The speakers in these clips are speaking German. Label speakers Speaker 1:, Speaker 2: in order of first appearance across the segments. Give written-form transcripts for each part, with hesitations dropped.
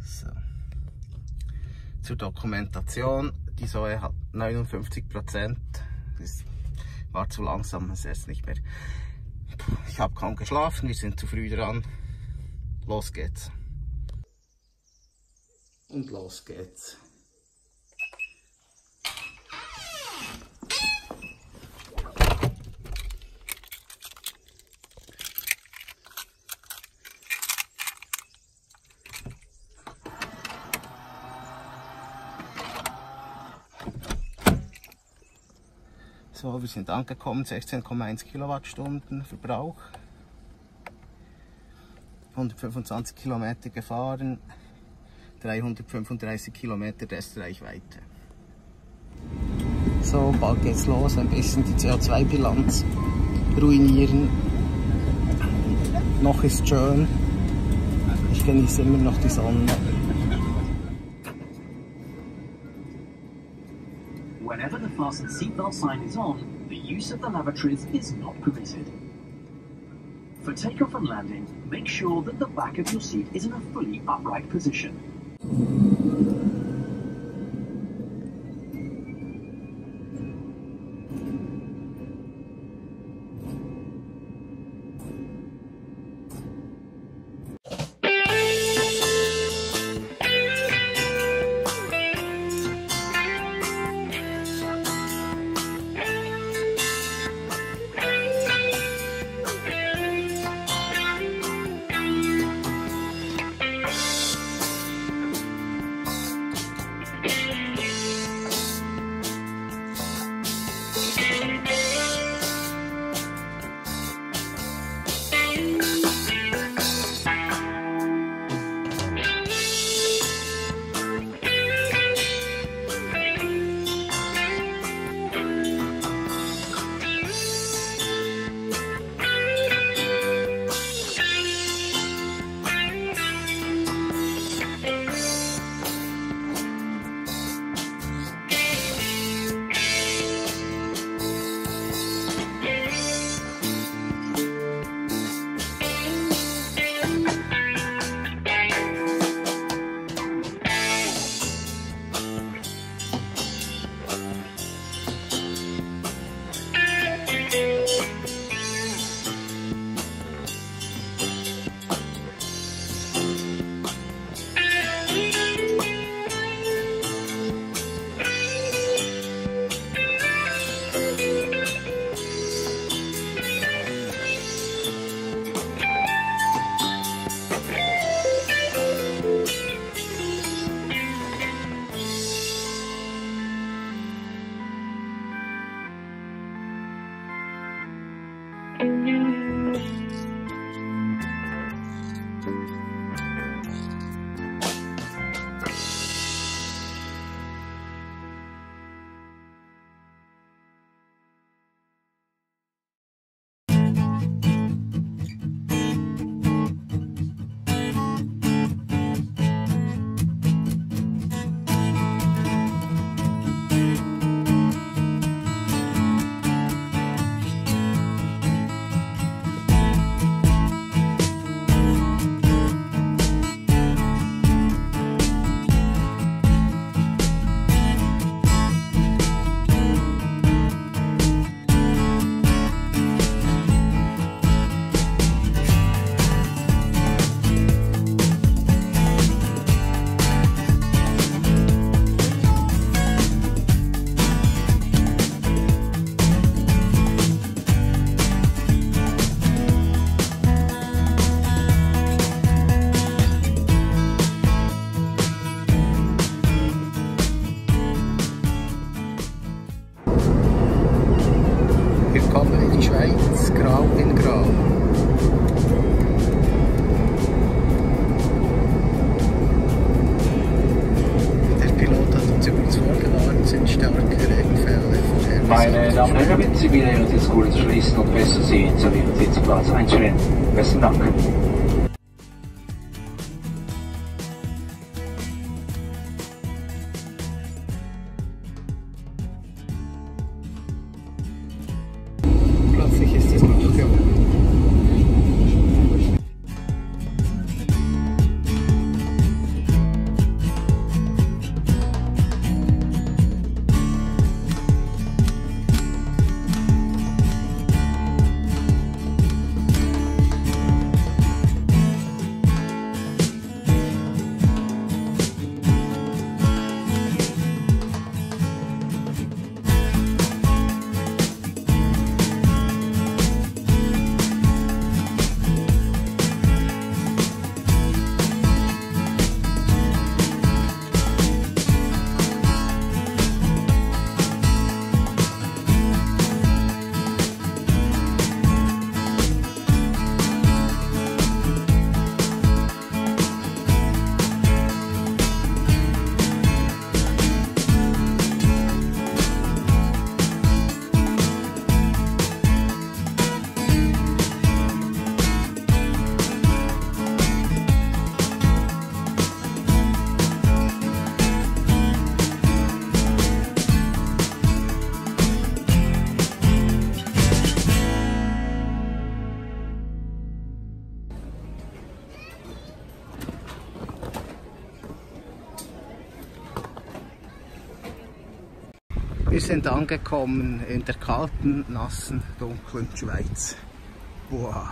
Speaker 1: So. Zur Dokumentation. Die Zoe hat 59%. Das war zu langsam, es ist nicht mehr. Ich habe kaum geschlafen, wir sind zu früh dran. Los geht's. Und los geht's. So, wir sind angekommen, 16,1 Kilowattstunden Verbrauch. 125 Kilometer gefahren, 335 Kilometer Restreichweite. So, bald geht's los, ein bisschen die CO2-Bilanz ruinieren. Noch ist schön, ich genieße immer noch die Sonne.
Speaker 2: Whenever the fasten seatbelt sign is on, the use of the lavatories is not permitted. For takeoff and landing, make sure that the back of your seat is in a fully upright position.
Speaker 3: Meine Damen und Herren, bitten Sie wieder Ihre Sitzgurte zu schließen und festzusehen, zu Ihrem Sitzplatz einstellen. Besten Dank.
Speaker 1: Plötzlich ist es noch geworden. Wir sind angekommen in der kalten, nassen, dunklen Schweiz. Wow.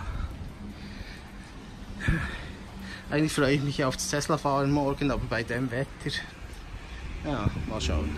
Speaker 1: Eigentlich freue ich mich auf das Tesla-Fahren morgen, aber bei dem Wetter, ja, mal schauen.